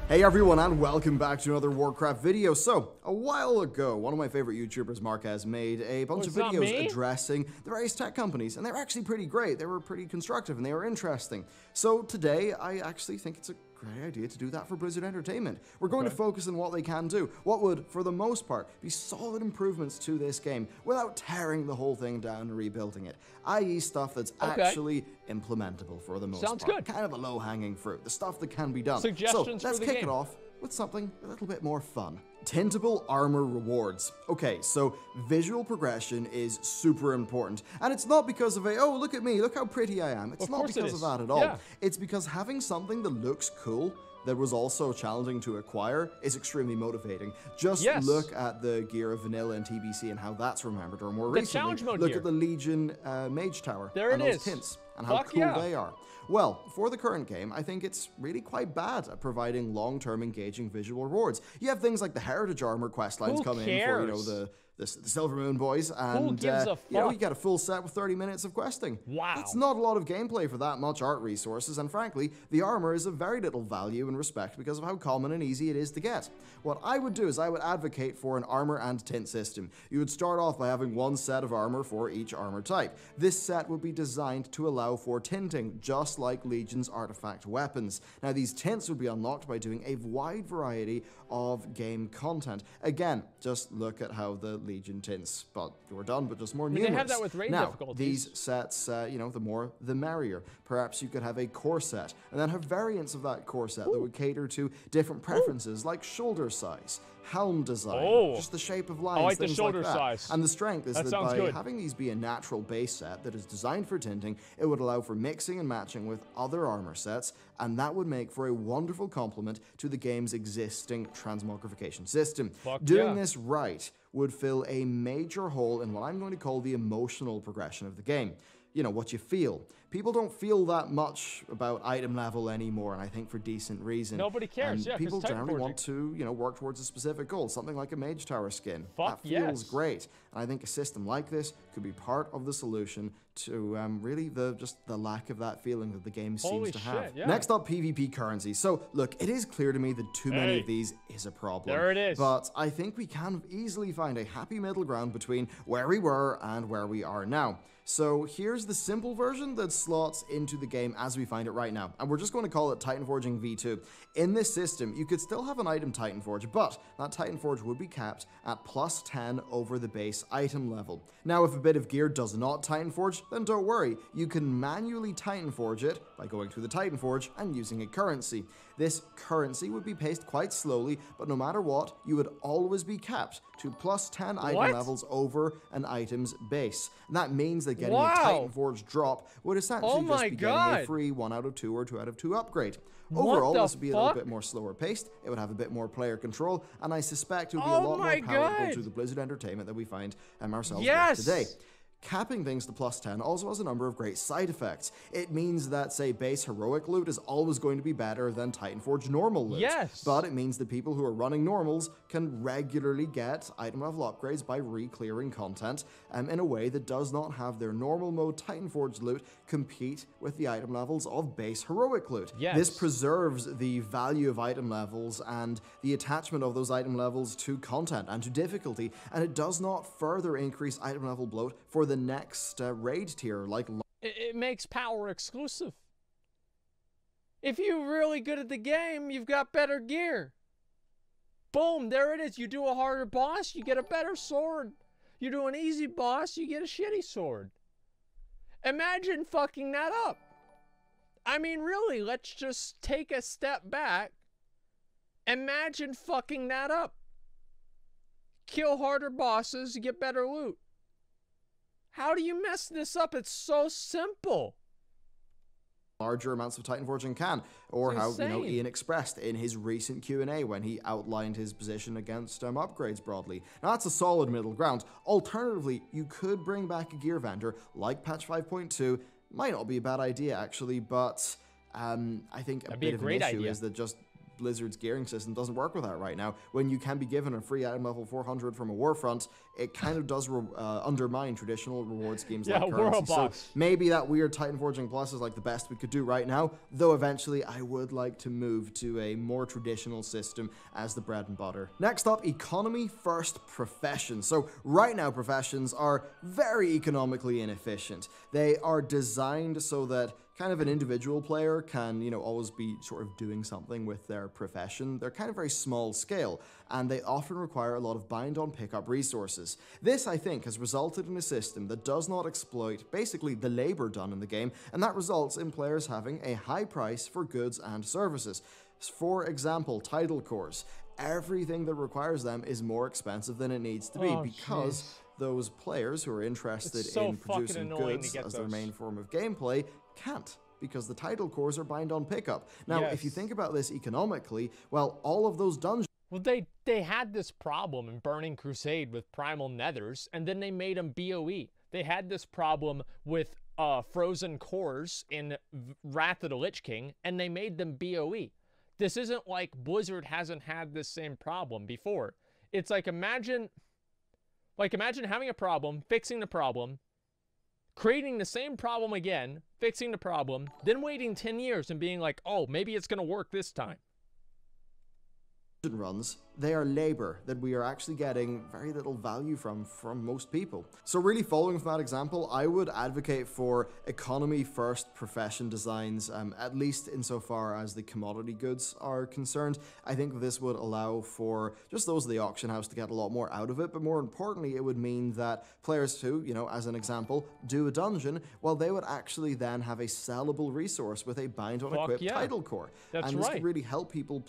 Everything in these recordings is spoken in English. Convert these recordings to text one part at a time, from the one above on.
Hey everyone, and welcome back to another Warcraft video. So, a while ago, one of my favorite YouTubers, Marquez, made a bunch of videos addressing the various tech companies, and they were actually pretty great. They were pretty constructive, and they were interesting. So today, I actually think it's a great idea to do that for Blizzard Entertainment. We're going to focus on what they can do, what would, for the most part, be solid improvements to this game without tearing the whole thing down and rebuilding it, i.e. stuff that's actually implementable for the most part. Good. Kind of a low-hanging fruit, the stuff that can be done. Suggestions so let's for the kick game. it off with something a little bit more fun. Tintable armor rewards. Okay, so visual progression is super important. And it's not because of oh, look at me, look how pretty I am. It's not because of that at all. Yeah. It's because having something that looks cool that was also challenging to acquire is extremely motivating. Just look at the gear of Vanilla and TBC and how that's remembered, or more recently, look at the Legion Mage Tower and those tints and how cool they are. Well, for the current game, I think it's really quite bad at providing long-term engaging visual rewards. You have things like the Heritage Armor questlines come in for, you know, the Silver Moon boys, and you know, you get a full set with 30 minutes of questing. Wow. That's not a lot of gameplay for that much art resources, and frankly, the armor is of very little value and respect because of how common and easy it is to get. What I would do is I would advocate for an armor and tint system. You would start off by having one set of armor for each armor type. This set would be designed to allow for tinting, just like Legion's artifact weapons. Now, these tints would be unlocked by doing a wide variety of game content. Again, just look at how the Legion tints, but we're done, but just more numerous. They have that with raid difficulties. These sets, you know, the more the merrier. Perhaps you could have a core set, and then have variants of that core set that would cater to different preferences, like shoulder size, helm design, just the shape of lines, I like things the shoulder like that. size. And the strength is that by having these be a natural base set that is designed for tinting, it would allow for mixing and matching with other armor sets, and that would make for a wonderful complement to the game's existing transmogrification system. Doing this right would fill a major hole in what I'm going to call the emotional progression of the game. You know, what you feel. People don't feel that much about item level anymore, and I think for decent reason. Nobody cares, and people generally want to, you know, work towards a specific goal, something like a Mage Tower skin. That feels great, and I think a system like this could be part of the solution to really just the lack of that feeling that the game seems to have. Next up, PvP currency. So, look, it is clear to me that too many of these is a problem. There it is. But I think we can easily find a happy middle ground between where we were and where we are now. So here's the simple version that slots into the game as we find it right now. And we're just going to call it Titan Forging V2. In this system, you could still have an item Titan Forge, but that Titan Forge would be capped at +10 over the base item level. Now, if a bit of gear does not Titan Forge, then don't worry. You can manually Titan Forge it by going through the Titan Forge and using a currency. This currency would be paced quite slowly, but no matter what, you would always be capped to +10 item levels over an item's base. And that means that getting a Titan Forge drop would essentially just be getting a free 1 out of 2 or 2 out of 2 upgrade. Overall, this would be a little bit more slower paced, it would have a bit more player control, and I suspect it would be a lot more palatable to the Blizzard Entertainment that we find ourselves with today. Capping things to +10 also has a number of great side effects. It means that, say, base heroic loot is always going to be better than Titan Forge normal loot. But it means that people who are running normals can regularly get item level upgrades by re-clearing content in a way that does not have their normal mode Titan Forge loot compete with the item levels of base heroic loot. This preserves the value of item levels and the attachment of those item levels to content and to difficulty, and it does not further increase item level bloat for the next raid tier, like it makes power exclusive. If you're really good at the game, you've got better gear. Boom, there it is. You do a harder boss, you get a better sword. You do an easy boss, you get a shitty sword. Imagine fucking that up. I mean, really, let's just take a step back. Imagine fucking that up. Kill harder bosses, you get better loot. How do you mess this up? It's so simple. Larger amounts of Titan Forging can, or how, you know, Ian expressed in his recent Q&A when he outlined his position against upgrades broadly. Now, that's a solid middle ground. Alternatively, you could bring back a gear vendor like patch 5.2. Might not be a bad idea, actually, but I think a bit of an issue is that just Blizzard's gearing system doesn't work with that right now. When you can be given a free item level 400 from a Warfront, it kind of does undermine traditional reward schemes like currency. So maybe that weird Titan Forging Plus is like the best we could do right now, though eventually I would like to move to a more traditional system as the bread and butter. Next up, economy first professions. So right now professions are very economically inefficient. They are designed so that kind of an individual player can, you know, always be sort of doing something with their profession. They're kind of very small scale, and they often require a lot of bind on pickup resources. This, I think, has resulted in a system that does not exploit basically the labor done in the game, and that results in players having a high price for goods and services. For example, title cores. Everything that requires them is more expensive than it needs to be because those players who are interested in producing goods as their main form of gameplay can't, because the title cores are bind on pickup. Now, if you think about this economically, well, all of those dungeons... Well, they had this problem in Burning Crusade with Primal Nethers, and then they made them BOE. They had this problem with Frozen Cores in Wrath of the Lich King, and they made them BOE. This isn't like Blizzard hasn't had this same problem before. It's like imagine having a problem, fixing the problem, creating the same problem again, fixing the problem, then waiting 10 years and being like, oh, maybe it's going to work this time. Runs, they are labor that we are actually getting very little value from most people. So really following from that example, I would advocate for economy first profession designs, at least insofar as the commodity goods are concerned. I think this would allow for just those of the auction house to get a lot more out of it, but more importantly, it would mean that players who, you know, as an example, do a dungeon, well, they would actually then have a sellable resource with a bind on equipped title core. And this could really help people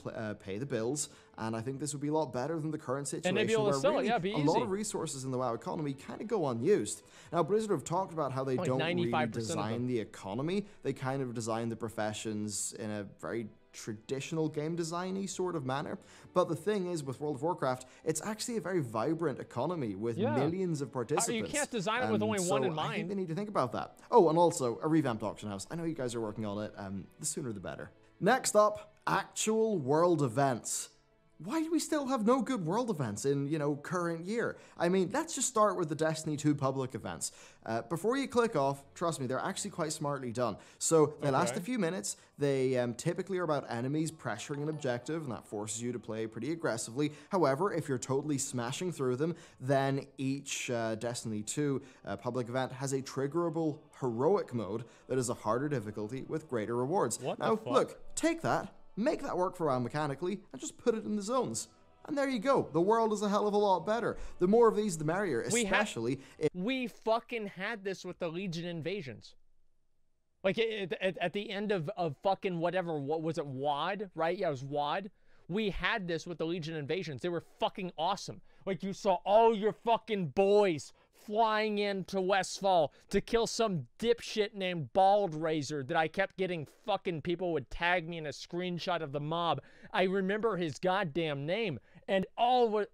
pay the bills. And I think this would be a lot better than the current situation where really a lot of resources in the WoW economy kind of go unused. Now, Blizzard have talked about how they don't really design the economy. They kind of design the professions in a very traditional game design-y sort of manner. But the thing is, with World of Warcraft, it's actually a very vibrant economy with millions of participants. You can't design it with only one in mind. I think they need to think about that. Oh, and also a revamped auction house. I know you guys are working on it. The sooner the better. Next up, actual world events. Why do we still have no good world events in, you know, current year? I mean, let's just start with the Destiny 2 public events. Before you click off, trust me, they're actually quite smartly done. So they last a few minutes. They typically are about enemies pressuring an objective, and that forces you to play pretty aggressively. However, if you're totally smashing through them, then each Destiny 2 public event has a triggerable heroic mode that is a harder difficulty with greater rewards. Now, look, take that. Make that work for WoW mechanically, and just put it in the zones. And there you go. The world is a hell of a lot better. The more of these, the merrier, especially... We fucking had this with the Legion invasions. Like, at the end of fucking whatever, what was it, WoD, right? Yeah, it was WoD. We had this with the Legion invasions. They were fucking awesome. Like, you saw all your fucking boys flying into Westfall to kill some dipshit named Bald Razor that I kept getting fucking people would tag me in a screenshot of the mob. I remember his goddamn name. And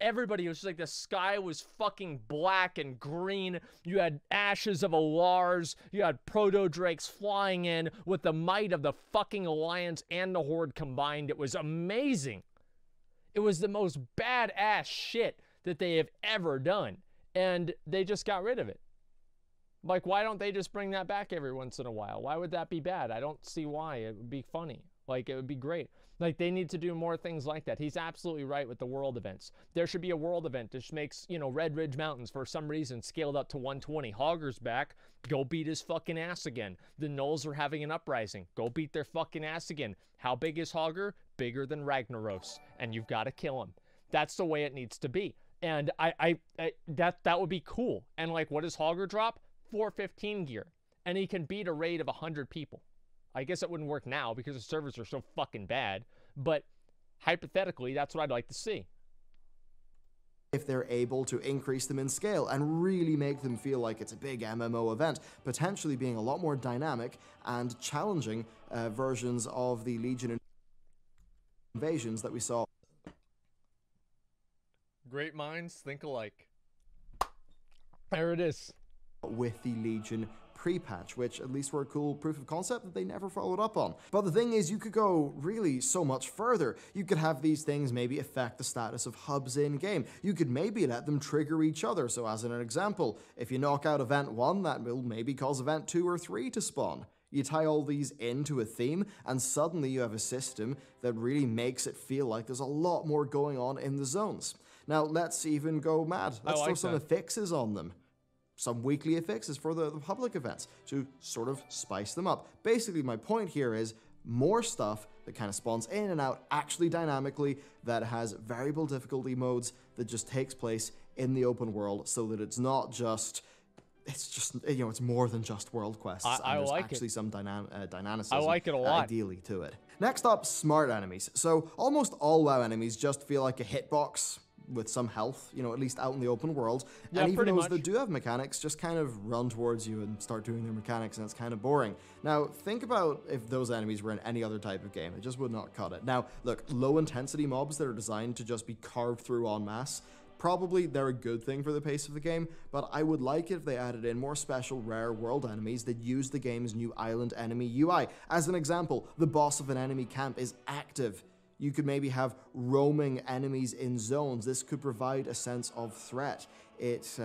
everybody was just like, the sky was fucking black and green. You had ashes of a Lars. You had proto-drakes flying in with the might of the fucking Alliance and the Horde combined. It was amazing. It was the most badass shit that they have ever done. And they just got rid of it. Like, why don't they just bring that back every once in a while? Why would that be bad? I don't see why. It would be funny. Like, it would be great. Like, they need to do more things like that. He's absolutely right with the world events. There should be a world event that makes, you know, Red Ridge Mountains, for some reason, scaled up to 120. Hogger's back. Go beat his fucking ass again. The Gnolls are having an uprising. Go beat their fucking ass again. How big is Hogger? Bigger than Ragnaros. And you've got to kill him. That's the way it needs to be. And that would be cool. And like, what does Hogger drop? 415 gear. And he can beat a raid of 100 people. I guess it wouldn't work now because the servers are so fucking bad. But hypothetically, that's what I'd like to see. If they're able to increase them in scale and really make them feel like it's a big MMO event, potentially being a lot more dynamic and challenging versions of the Legion invasions that we saw. Great minds think alike. There it is. With the Legion pre-patch, which at least were a cool proof of concept that they never followed up on. But the thing is, you could go really so much further. You could have these things maybe affect the status of hubs in-game. You could maybe let them trigger each other. So as an example, if you knock out event 1, that will maybe cause event 2 or 3 to spawn. You tie all these into a theme, and suddenly you have a system that really makes it feel like there's a lot more going on in the zones. Now, let's even go mad. Let's throw some affixes on them. Some weekly affixes for the public events to sort of spice them up. Basically, my point here is more stuff that kind of spawns in and out actually dynamically, that has variable difficulty modes, that just takes place in the open world, so that it's not just... It's just, you know, it's more than just world quests. I and there's like actually it. some dynamicism. I like it a lot. Ideally to it. Next up, smart enemies. So almost all WoW enemies just feel like a hitbox with some health, you know, at least out in the open world. Yeah, and even pretty those much. that do have mechanics just kind of run towards you and start doing their mechanics, and it's kind of boring. Now, think about if those enemies were in any other type of game. It just would not cut it. Now, look, low intensity mobs that are designed to just be carved through en masse, probably they're a good thing for the pace of the game, but I would like it if they added in more special rare world enemies that use the game's new island enemy UI. As an example, the boss of an enemy camp is active. You could maybe have roaming enemies in zones. This could provide a sense of threat. It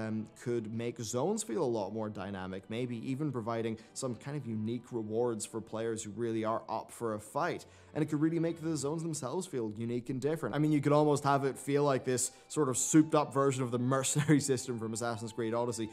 could make zones feel a lot more dynamic, maybe even providing some kind of unique rewards for players who really are up for a fight. And it could really make the zones themselves feel unique and different. I mean, you could almost have it feel like this sort of souped up version of the mercenary system from Assassin's Creed Odyssey.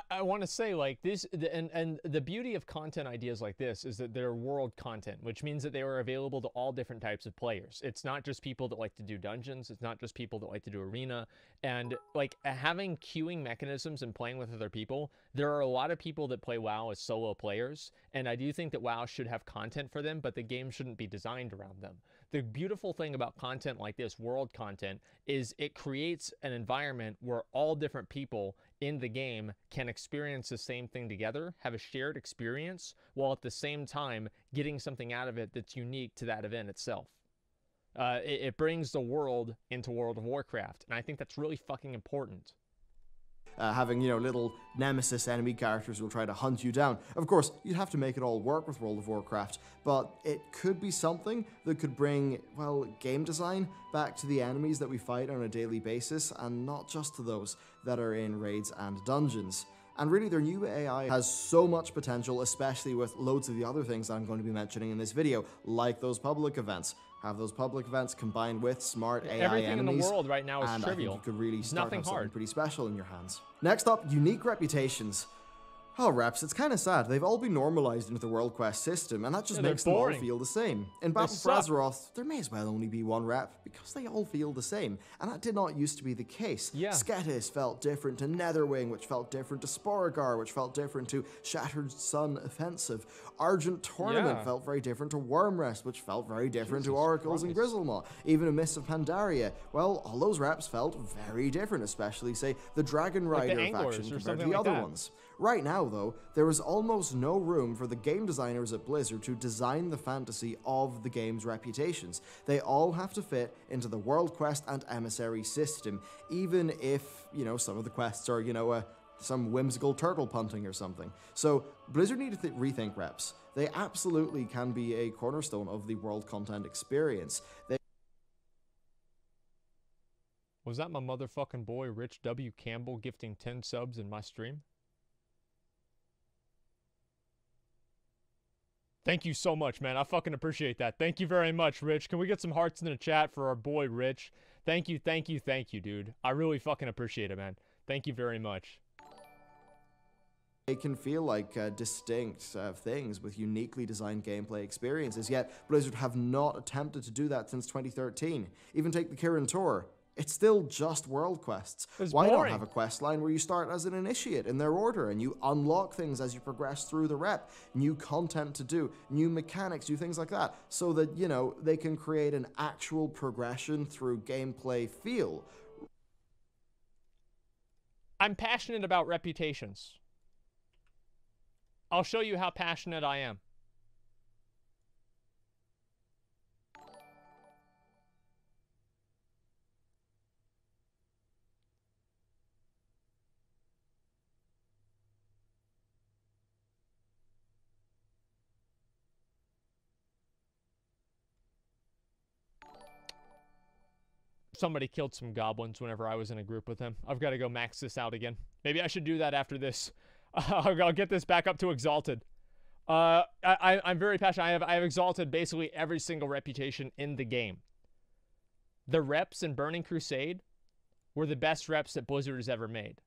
I want to say, like, this, and the beauty of content ideas like this is that they're world content, which means that they are available to all different types of players. It's not just people that like to do dungeons. It's not just people that like to do arena. And, like, having queuing mechanisms and playing with other people, there are a lot of people that play WoW as solo players, and I do think that WoW should have content for them, but the game shouldn't be designed around them. The beautiful thing about content like this, world content, is it creates an environment where all different people in the game can experience the same thing together, have a shared experience, while at the same time getting something out of it that's unique to that event itself. It brings the world into World of Warcraft, and I think that's really fucking important. Having, you know, little nemesis enemy characters who will try to hunt you down. Of course, you'd have to make it all work with World of Warcraft, but it could be something that could bring, well, game design back to the enemies that we fight on a daily basis, and not just to those that are in raids and dungeons. And really, their new AI has so much potential, especially with loads of the other things that I'm going to be mentioning in this video, like those public events. Have those public events combined with smart AI Everything enemies, in the world right now is and trivial. I think you could really start Nothing have something hard. pretty special in your hands. Next up, unique reputations. Oh, reps, it's kind of sad. They've all been normalized into the World Quest system, and that just makes them all boring. feel the same. In Battle for suck. Azeroth, there may as well only be one rep, because they all feel the same, and that did not used to be the case. Yeah. Sketis felt different to Netherwing, which felt different to Sporagar, which felt different to Shattered Sun Offensive. Argent Tournament Yeah. felt very different to Wormrest, which felt very different to Jesus Oracles and Christ. Grizzlemaw. Even a Mists of Pandaria, well, all those reps felt very different, especially, say, the Dragon Like the Rider Anglers faction or compared to something the like other that. ones. Right now, though, there is almost no room for the game designers at Blizzard to design the fantasy of the game's reputations. They all have to fit into the World Quest and Emissary system, even if, you know, some of the quests are, you know, some whimsical turtle punting or something. So Blizzard need to rethink reps. They absolutely can be a cornerstone of the world content experience. Was that my motherfucking boy Rich W. Campbell gifting 10 subs in my stream? Thank you so much, man. I fucking appreciate that. Thank you very much, Rich. Can we get some hearts in the chat for our boy Rich? Thank you, dude. I really fucking appreciate it, man. Thank you very much. They can feel like distinct things with uniquely designed gameplay experiences, yet Blizzard have not attempted to do that since 2013. Even take the Kirin Tor. It's still just world quests. Why not have a quest line where you start as an initiate in their order and you unlock things as you progress through the rep, new content to do, new mechanics, new things like that, so that, you know, they can create an actual progression through gameplay feel. I'm passionate about reputations. I'll show you how passionate I am. Somebody killed some goblins whenever I was in a group with him. I've got to go max this out again. Maybe I should do that after this. I'll get this back up to Exalted. I'm very passionate. I have Exalted basically every single reputation in the game. The reps in Burning Crusade were the best reps that Blizzard has ever made.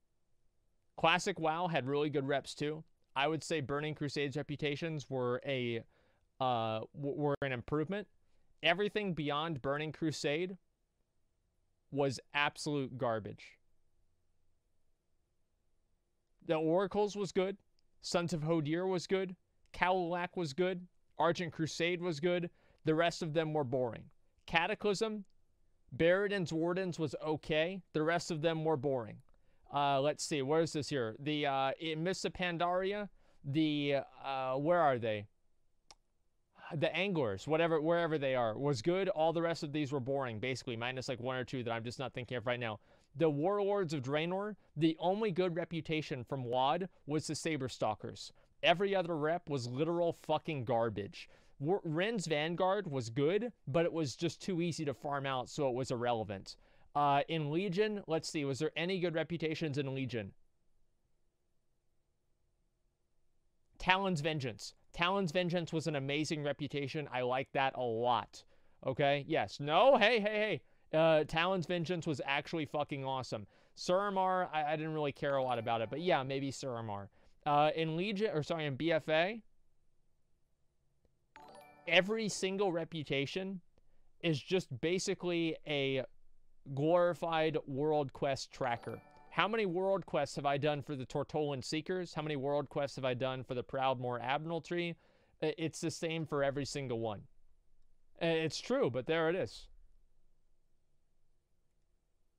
Classic WoW had really good reps too. I would say Burning Crusade's reputations were an improvement. Everything beyond Burning Crusade was absolute garbage. The Oracles was good. Sons of Hodir was good. Cowlac was good. Argent Crusade was good. The rest of them were boring. Cataclysm, Baradin's Wardens was okay. The rest of them were boring. Let's see, where is this here? The Mists of Pandaria, the where are they? The Anglers, wherever they are, was good. All the rest of these were boring, basically, minus like one or two that I'm just not thinking of right now. The Warlords of Draenor, the only good reputation from WoD was the Saberstalkers. Every other rep was literal fucking garbage. Ren's Vanguard was good, but it was just too easy to farm out, so it was irrelevant. In Legion, let's see, was there any good reputations in Legion? Talon's Vengeance. Talon's Vengeance was an amazing reputation. I like that a lot. Okay? Yes. No? Hey. Talon's Vengeance was actually fucking awesome. Suramar, I didn't really care a lot about it, but yeah, maybe Suramar. In Legion, in BFA, every single reputation is just basically a glorified world quest tracker. How many world quests have I done for the Tortolan Seekers? How many world quests have I done for the Proudmoore Admiralty? It's the same for every single one. It's true, but there it is.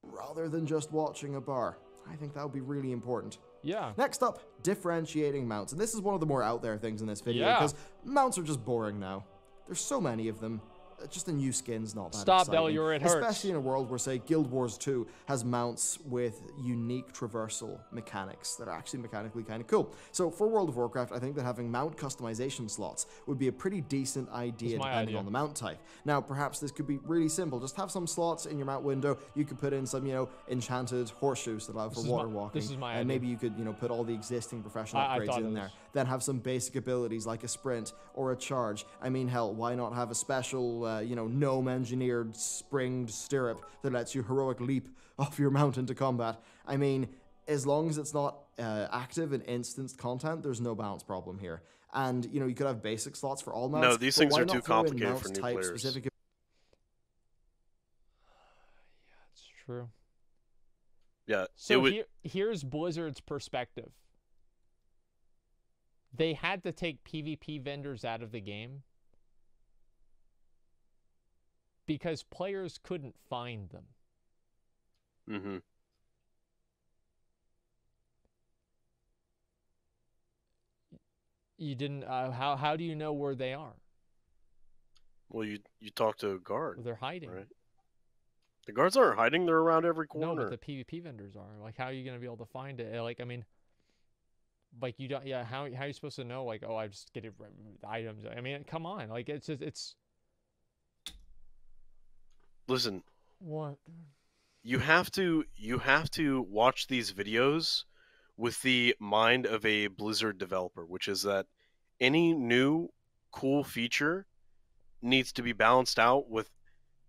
Rather than just watching a bar. I think that would be really important. Yeah. Next up, differentiating mounts. And this is one of the more out there things in this video, Yeah. because mounts are just boring now. There's so many of them. Just a new skin's not that Stop, exciting. Bellular, it hurts. Especially in a world where, say, Guild Wars 2 has mounts with unique traversal mechanics that are actually mechanically kind of cool. So for World of Warcraft, I think that having mount customization slots would be a pretty decent idea depending on the mount type. Now, perhaps this could be really simple. Just have some slots in your mount window. You could put in some, enchanted horseshoes that allow for water walking. This is my and idea. maybe you could, put all the existing professional upgrades in there. Then have some basic abilities like a sprint or a charge. I mean, hell, why not have a special, gnome-engineered springed stirrup that lets you heroic leap off your mount into combat? I mean, as long as it's not active and instanced content, there's no balance problem here. And, you could have basic slots for all mounts. No, these things are too complicated for new players. Specific... Yeah, it's true. Yeah. So here's Blizzard's perspective. They had to take PvP vendors out of the game because players couldn't find them. Mm-hmm. You didn't. How do you know where they are? Well, you talk to a guard. They're hiding. Right? The guards aren't hiding. They're around every corner. No, but the PvP vendors are. Like, how are you gonna be able to find it? Like, I mean, like you don't. Yeah, how are you supposed to know? Like, oh, I just get it items. I mean, come on. Like, it's just it's. Listen. What? You have to watch these videos with the mind of a Blizzard developer, which is that any new cool feature needs to be balanced out with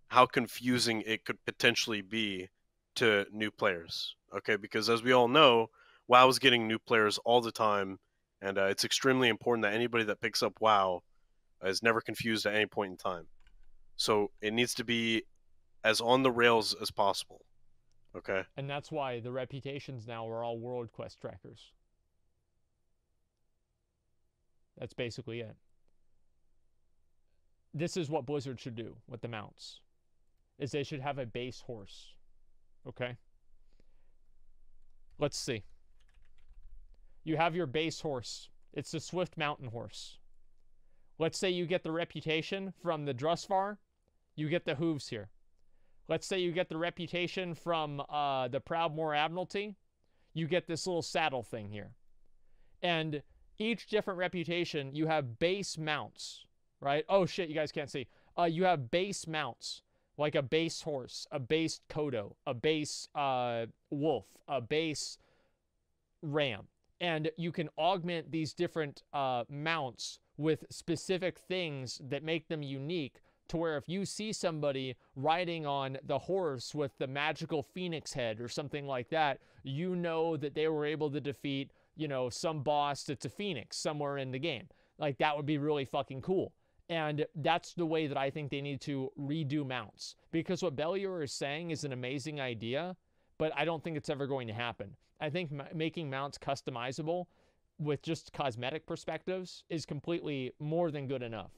how confusing it could potentially be to new players. Okay, because as we all know, WoW is getting new players all the time, and it's extremely important that anybody that picks up WoW is never confused at any point in time. So it needs to be as on the rails as possible. Okay. And that's why the reputations now are all world quest trackers. That's basically it. This is what Blizzard should do with the mounts. Is they should have a base horse. Okay? Let's see. You have your base horse. It's the Swift Mountain Horse. Let's say you get the reputation from the Drusvar. You get the hooves here. Let's say you get the reputation from the Proudmoore Admiralty. You get this little saddle thing here. And each different reputation, you have base mounts, right? Oh, shit, you guys can't see. You have base mounts like a base horse, a base Kodo, a base wolf, a base ram. And you can augment these different mounts with specific things that make them unique, to where if you see somebody riding on the horse with the magical phoenix head or something like that, you know that they were able to defeat, you know, some boss that's a phoenix somewhere in the game. Like, that would be really fucking cool. And that's the way that I think they need to redo mounts. Because what Bellular is saying is an amazing idea, but I don't think it's ever going to happen. I think making mounts customizable with just cosmetic perspectives is completely more than good enough.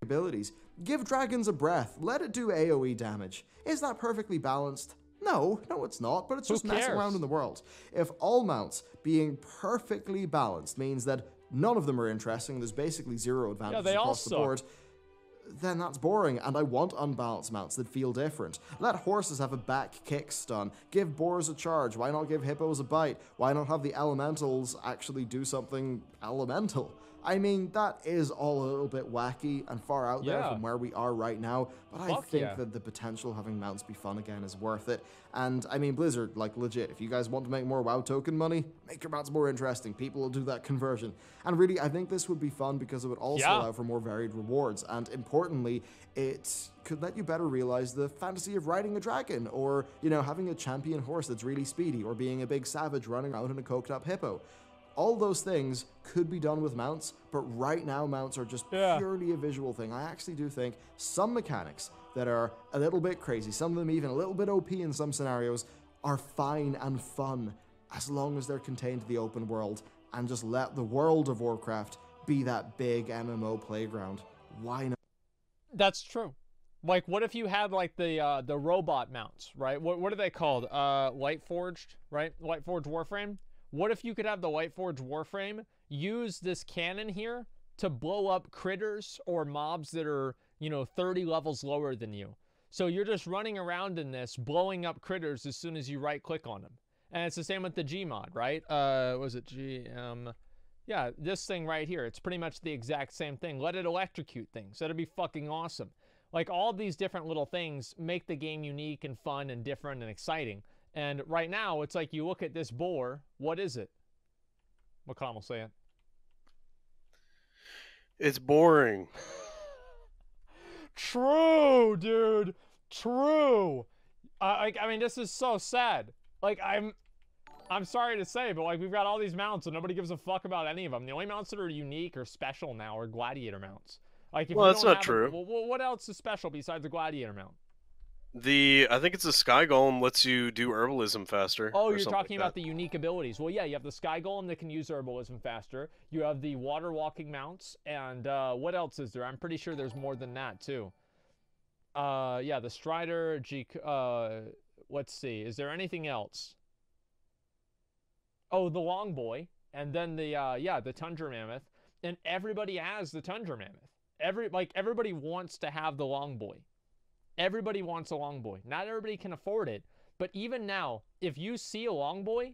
Abilities. Give dragons a breath. Let it do AoE damage. Is that perfectly balanced? No, it's not, but it's just messing around in the world. If all mounts being perfectly balanced means that none of them are interesting, there's basically zero advantages across the board, then that's boring, and I want unbalanced mounts that feel different. Let horses have a back kick stun. Give boars a charge. Why not give hippos a bite? Why not have the elementals actually do something elemental? I mean, that is all a little bit wacky and far out there from where we are right now, but I think that the potential of having mounts be fun again is worth it. And I mean, Blizzard, like, legit, if you guys want to make more WoW token money, make your mounts more interesting. People will do that conversion. And really, I think this would be fun because it would also allow for more varied rewards. And importantly, it could let you better realize the fantasy of riding a dragon, or, you know, having a champion horse that's really speedy, or being a big savage running around in a coked up hippo. All those things could be done with mounts, but right now mounts are just purely a visual thing. I actually do think some mechanics that are a little bit crazy, some of them even a little bit OP in some scenarios, are fine and fun as long as they're contained to the open world, and just let the world of Warcraft be that big MMO playground. Why not? That's true. Like, what if you had, like, the robot mounts, right? What are they called? Lightforged, right? Lightforged Warframe? What if you could have the Lightforged Warframe use this cannon here to blow up critters or mobs that are, you know, 30 levels lower than you? So you're just running around in this, blowing up critters as soon as you right-click on them. And it's the same with the Gmod, right? Was it GM? Yeah, this thing right here. It's pretty much the exact same thing. Let it electrocute things. That'd be fucking awesome. Like, all these different little things make the game unique and fun and different and exciting. And right now, it's like you look at this boar. What is it? McConnell, say it. It's boring. True, dude. True. I mean, this is so sad. Like, I'm sorry to say, but, like, we've got all these mounts and nobody gives a fuck about any of them. The only mounts that are unique or special now are gladiator mounts. Like, if well, you that's don't not true. Well, what else is special besides the gladiator mount? I think it's the Sky Golem lets you do herbalism faster. Oh, you're talking about the unique abilities. Well, yeah, you have the Sky Golem that can use herbalism faster. You have the water walking mounts, and what else is there? I'm pretty sure there's more than that too. Yeah, the Strider. Let's see. Is there anything else? Oh, the Long Boy, and then the Tundra Mammoth, and everybody has the Tundra Mammoth. Everybody wants to have the Long Boy. Everybody wants a long boy. Not everybody can afford it, but even now, if you see a long boy,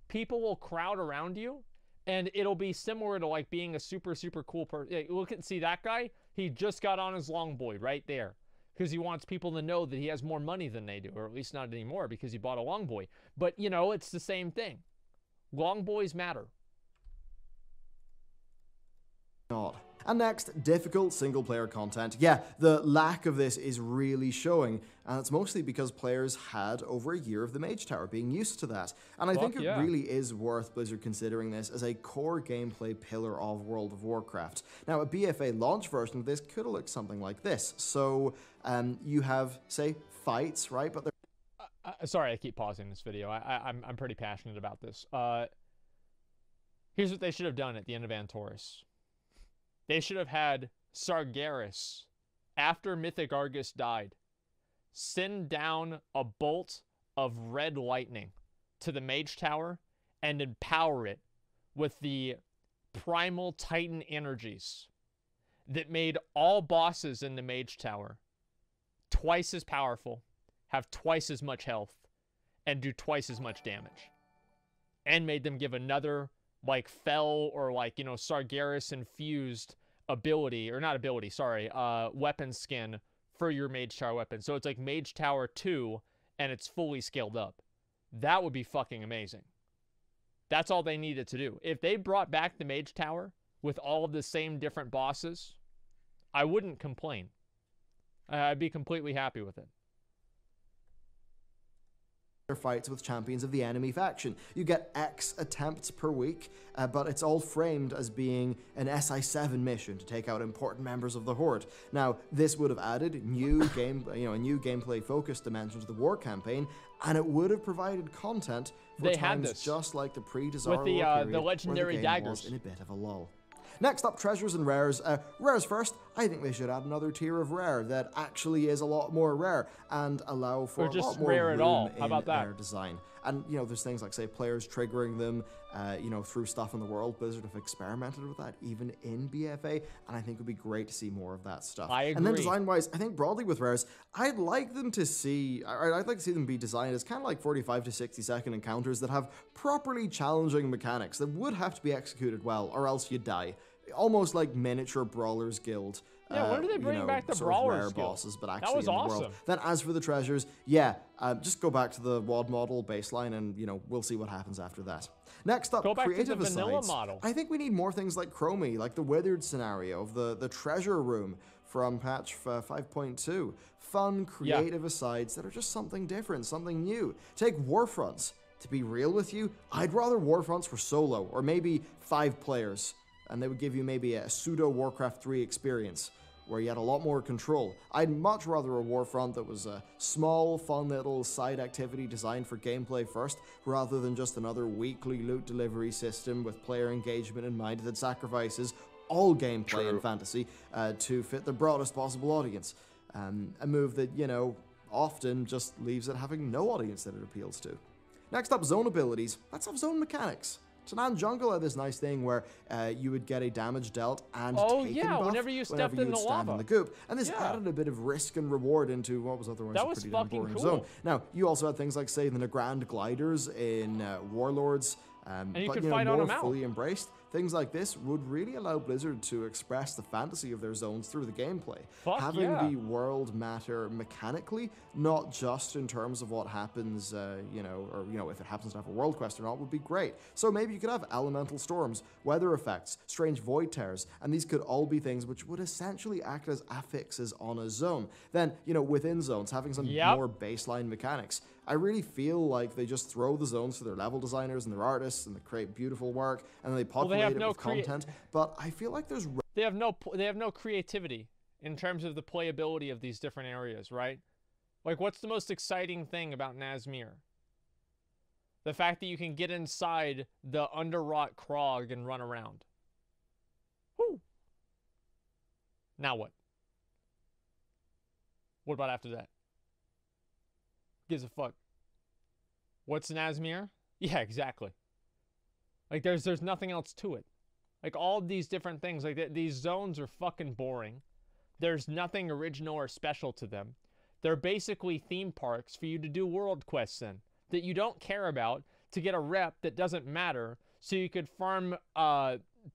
people will crowd around you, and it'll be similar to, like, being a super, super cool person. See that guy? He just got on his long boy right there because he wants people to know that he has more money than they do, or at least not anymore because he bought a long boy. But, you know, it's the same thing. Long boys matter. God. And next, difficult single-player content. Yeah, the lack of this is really showing, and it's mostly because players had over a year of the Mage Tower, being used to that. And I think it really is worth Blizzard considering this as a core gameplay pillar of World of Warcraft. Now, a BFA launch version of this could look something like this. So, you have, say, fights, right? But sorry, I keep pausing this video. I'm pretty passionate about this. Here's what they should have done at the end of Antorus. They should have had Sargeras, after Mythic Argus died, send down a bolt of red lightning to the Mage Tower and empower it with the primal Titan energies that made all bosses in the Mage Tower twice as powerful, have twice as much health, and do twice as much damage. And made them give another, like, Fel or, like, you know, Sargeras infused ability, or not ability, sorry, weapon skin for your Mage Tower weapon. So it's like Mage Tower 2 and it's fully scaled up. That would be fucking amazing. That's all they needed to do. If they brought back the Mage Tower with all of the same different bosses, I wouldn't complain. I'd be completely happy with it. Fights with champions of the enemy faction. You get X attempts per week, but it's all framed as being an SI7 mission to take out important members of the Horde. Now, this would have added new a new gameplay-focused dimension to the war campaign, and it would have provided content for times just like the pre-Desire with the legendary daggers in a bit of a lull. Next up, treasures and rares. Rares first. I think they should add another tier of rare that actually is a lot more rare and allow for a lot more rare room at all. in How about that? their design. And, there's things like, say, players triggering them, through stuff in the world. Blizzard have experimented with that even in BFA, and I think it would be great to see more of that stuff. I agree. And then design-wise, I think broadly with rares, I'd like to see them be designed as kind of like 45 to 60-second encounters that have properly challenging mechanics that would have to be executed well, or else you die. Almost like miniature Brawlers Guild. Yeah, when did they bring back the Brawlers Guild? Bosses, but actually that was in the awesome. world. Then as for the treasures, just go back to the WoD model baseline and, we'll see what happens after that. Next up, creative to the vanilla asides. model. I think we need more things like Chromie, like the Withered scenario of the treasure room from patch 5.2. Fun, creative asides that are just something different, something new. Take Warfronts. To be real with you, I'd rather Warfronts were solo, or maybe 5 players. And they would give you maybe a pseudo Warcraft 3 experience where you had a lot more control. I'd much rather a Warfront that was a small, fun little side activity designed for gameplay first, rather than just another weekly loot delivery system with player engagement in mind that sacrifices all gameplay and fantasy to fit the broadest possible audience. A move that, often just leaves it having no audience that it appeals to. Next up, zone abilities. Let's have zone mechanics. Tanan Jungle had this nice thing where you would get a damage dealt and taken buff whenever you stepped in the stand lava. In the goop. And this added a bit of risk and reward into what was otherwise a pretty damn boring zone. Now, you also had things like, say, the Nagrand gliders in Warlords, and you but could fight on more them out. fully embraced. Things like this would really allow Blizzard to express the fantasy of their zones through the gameplay. Having the world matter mechanically, not just in terms of what happens, if it happens to have a world quest or not, would be great. So maybe you could have elemental storms, weather effects, strange void tears, and these could all be things which would essentially act as affixes on a zone. Then, within zones, having some more baseline mechanics. I really feel like they just throw the zones to their level designers and their artists, and they create beautiful work, and then they populate it with content. But I feel like there's they have no creativity in terms of the playability of these different areas, right? Like, what's the most exciting thing about Nazmir? The fact that you can get inside the underwrought Krog and run around. Whew. Now what? What about after that? Gives a fuck. What's Nazmir? Yeah, exactly. Like, there's nothing else to it. Like, all of these different things, like, these zones are fucking boring. There's nothing original or special to them. They're basically theme parks for you to do world quests in that you don't care about, to get a rep that doesn't matter, so you could farm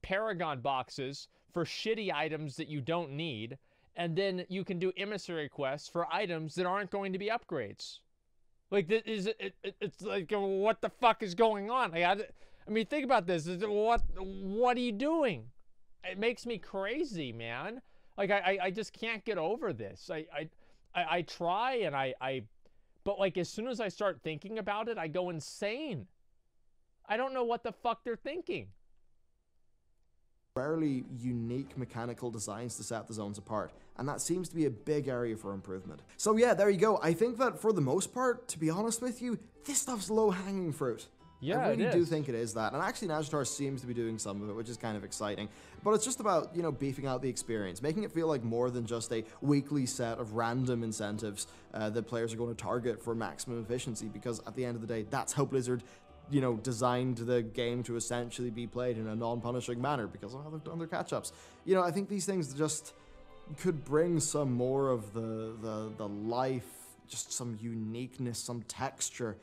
Paragon boxes for shitty items that you don't need, and then you can do emissary quests for items that aren't going to be upgrades. Like, it's like, what the fuck is going on? Like, I mean, think about this. What are you doing? It makes me crazy, man. Like, I just can't get over this. I try, and but like, as soon as I start thinking about it, I go insane. I don't know what the fuck they're thinking. Rarely unique mechanical designs to set the zones apart, and that seems to be a big area for improvement. So yeah, there you go. I think that for the most part, to be honest with you, this stuff's low-hanging fruit. Yeah, I really do think it is that, and actually Nazjatar seems to be doing some of it, which is kind of exciting. But it's just about, beefing out the experience, making it feel like more than just a weekly set of random incentives that players are going to target for maximum efficiency, because at the end of the day, that's how Blizzard designed the game to essentially be played in a non-punishing manner because of how they've done their catch-ups. I think these things just could bring some more of the life, just some uniqueness, some texture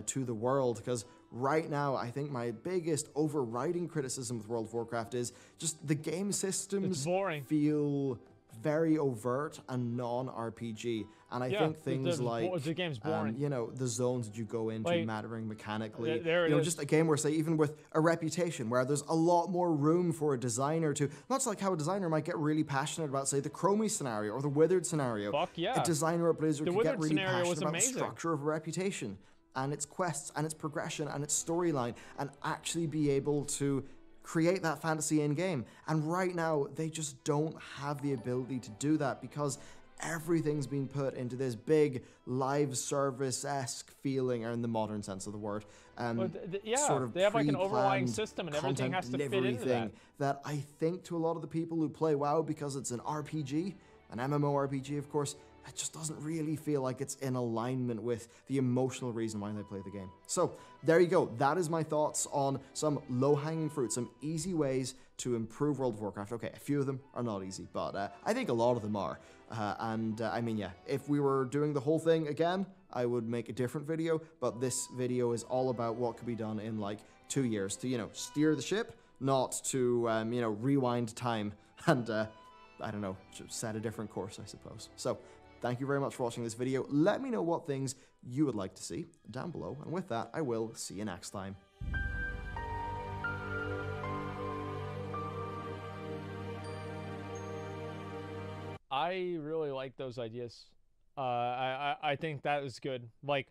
to the world, because right now, I think my biggest overriding criticism with World of Warcraft is just the game systems It's boring. feel very overt and non-RPG. And I think things like, the game's boring. you know, the zones that you go into Like, mattering mechanically. there it you know, is. just a game where, say, even with a reputation, where there's a lot more room for a designer to, much like how a designer might get really passionate about, say, the Chromie scenario or the Withered scenario. Fuck yeah. A designer at Blizzard The could get Withered really scenario was passionate about the amazing. structure of a reputation and its quests and its progression and its storyline and actually be able to create that fantasy in game. And right now, they just don't have the ability to do that because everything's been put into this big live service-esque feeling, or in the modern sense of the word, sort of they have like an overlying pre-planned system and everything content has to fit delivery into thing that I think to a lot of the people who play WoW, because it's an RPG, an MMORPG of course, it just doesn't really feel like it's in alignment with the emotional reason why they play the game. So there you go. That is my thoughts on some low-hanging fruit, some easy ways to improve World of Warcraft. Okay, a few of them are not easy, but I think a lot of them are. I mean, yeah, if we were doing the whole thing again, I would make a different video, but this video is all about what could be done in like 2 years to, you know, steer the ship, not to, you know, rewind time and, I don't know, just set a different course, I suppose. So, thank you very much for watching this video. Let me know what things you would like to see down below. And with that, I will see you next time. I really like those ideas. I think that is good. Like,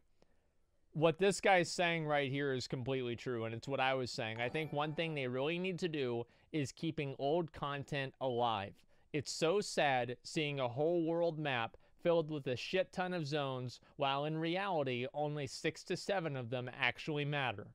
what this guy's saying right here is completely true, and it's what I was saying. I think one thing they really need to do is keeping old content alive. It's so sad seeing a whole world map filled with a shit ton of zones, while in reality, only 6 to 7 of them actually matter.